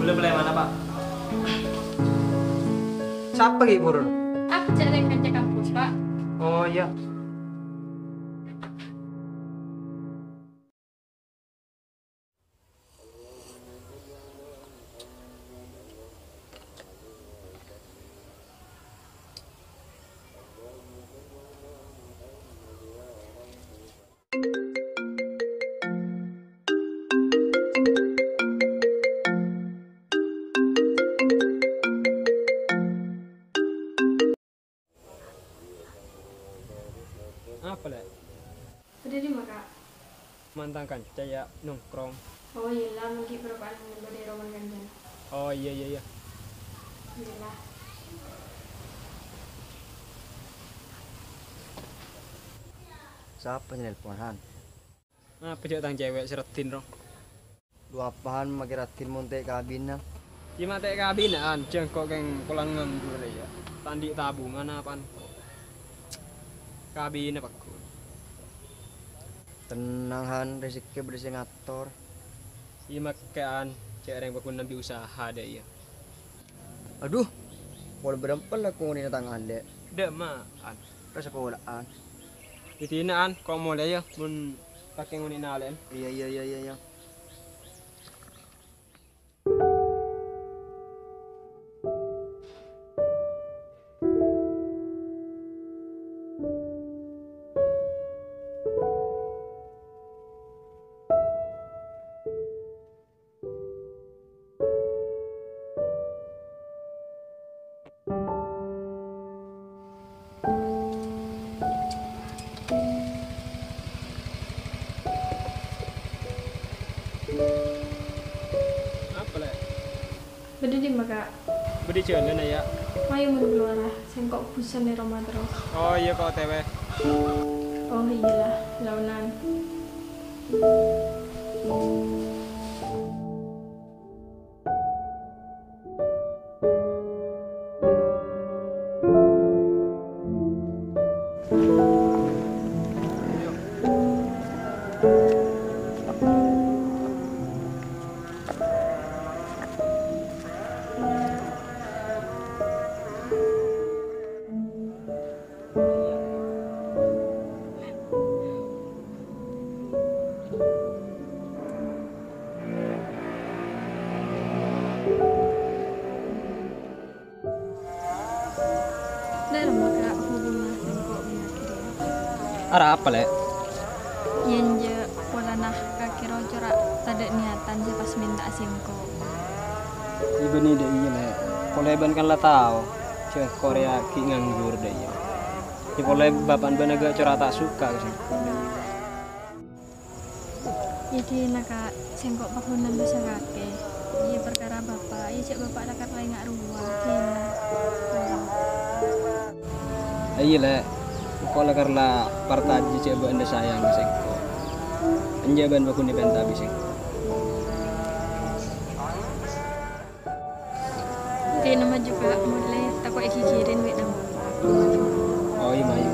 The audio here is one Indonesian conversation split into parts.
Boleh mana Pak? Siapa Ki Purun? Aku cek dari kerja kampus, Pak. Oh iya. Apa lah? Udah di maka. Mantan kan ya nongkrong. Oh iya lah, mungkin perapaan ngambil dari Roman Ganjan. Oh iya. Iya lah. Siapa yang nelponan? Apa cek tang cewek seretin rong? Dua apaan makiratin monte kabin nang? Di mata kabinaan jengkok keng pulang nganggur ya. Tandi tabungan apaan? Kabin Pak. Tenang Han, rezeki bersih ngatur. Iya makaan cek yang bakun nabi usaha deh ya. Aduh, kalau berempel aku nguni datang ande. Demaan. Rasa kewalaan. Itinaan kau mau ya mun pakai nguni nalen. Iya. Apa lah? Udah di maka. Beri jalan ya. Ayo mau keluar lah. Sengkok busan di Roma terus. Oh iya kok tewe. Oh iya lah, launan. Dari maka hubungan sengkok minyak Ara apa le? Yenje pola nah kaki rojora tada niatan sih pas minta singko. Ibu nih deh iya le. Poleban kan lah tahu. Cek Korea ki nganggur deh ya. Di poleb bapan ben agak cora tak suka sih. Jadi naka sengkok pakunan bisa kake. Iya perkara bapak, iya cek bapak dekat lain ngak ruang. Iya le. Kau lah karena partai cek bu anda sayang sih. Anjaban bakun di penta bising. Jadi nama juga mulai takut ikirin wek nama. Oh iya mayu.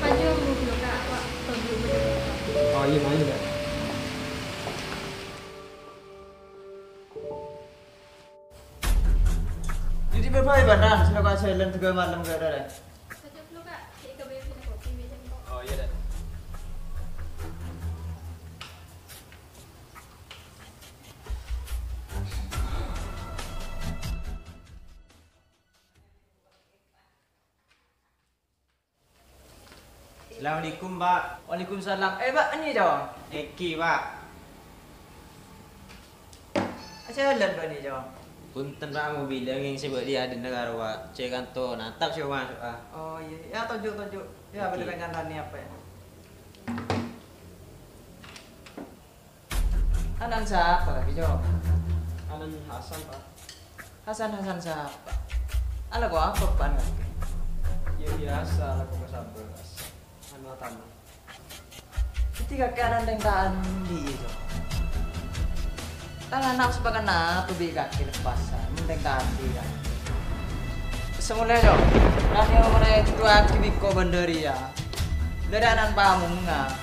Maju mau belum kak, wak belum bener. Oh iya mayu le. Jadi berapa banan? Sudah kau silent juga malam gak ada deh. Saja belum kak, kita bayar sini kopi meja kok. Oh iya deh. Assalamualaikum Pak. Waalaikumsalam. Pak ini jawab. Eki Pak. Silent Pak ini jawab. Punten Pak mau bilang yang sebab dia ada negara Pak. Cek kantor natap siapa masuk ah. Oh iya, ya tunjuk. Ya boleh pengen tanya apa ya? Anan siapa lagi jawab? Anan Hasan Pak. Hasan siapa? Ala kok apa Pak? Ya biasa lah kok sabar. Anu tamu. Ketika keadaan yang tak andi itu. tangan aku sebagai anak tuh bikin kaki pasar, mending tadi kan. Semula yo, nanti orang itu aku biko bandari ya. Dari anak pamung nggak,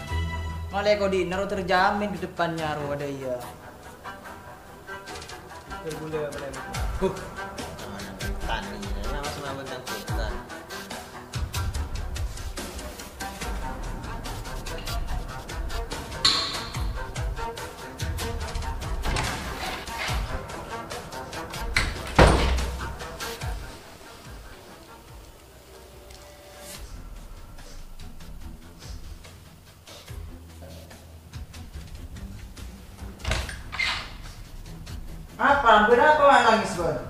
malah kau dinner terjamin di depannya ro ada iya. Bergula apa lagi? Tani, nama sama bentang kita. Apa? Berapa orang nangis bang?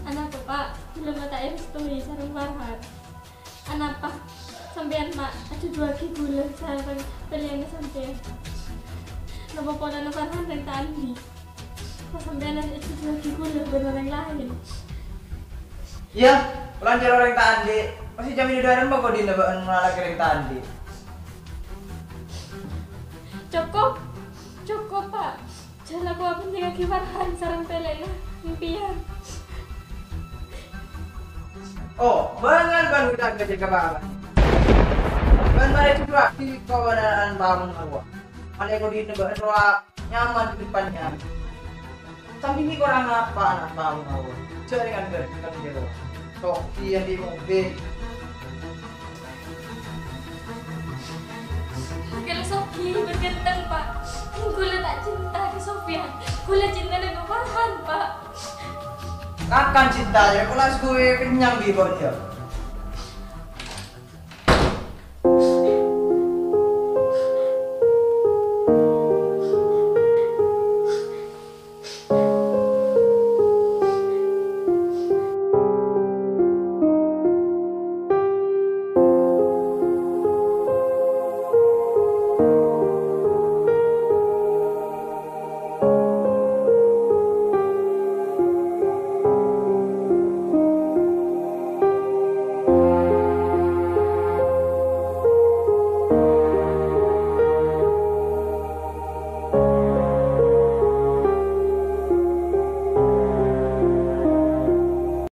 Anakku pak, belum ada air setui sarung Farhan. Anak pak, sampean mak, ada 2 gula sarung pilihan sampean. Nopo pola Farhan dan Tandi. Kok sampean ada 2 gula benar yang lain. Iya, pelancar orang tadi. Masih jam ini darah mau kau di nebaan malah kering tadi. Cukup pak. Jangan aku apa penting lagi Farhan sarung pilihan impian. Oh, bangan ban udah kerja ke bawah. Ban mari juga di kawanan bangun awak. Ada kau di nebaan roa nyaman di depannya. Samping ini orang apa anak bangun awak. Cari kan gitu. Toki yang di mobil. Kalau Sofi bergenteng pak, gula tak cinta ke Sofian, gula cinta dengan Farhan pak. Kakan cinta ya, kalau gue kenyang di bawah dia.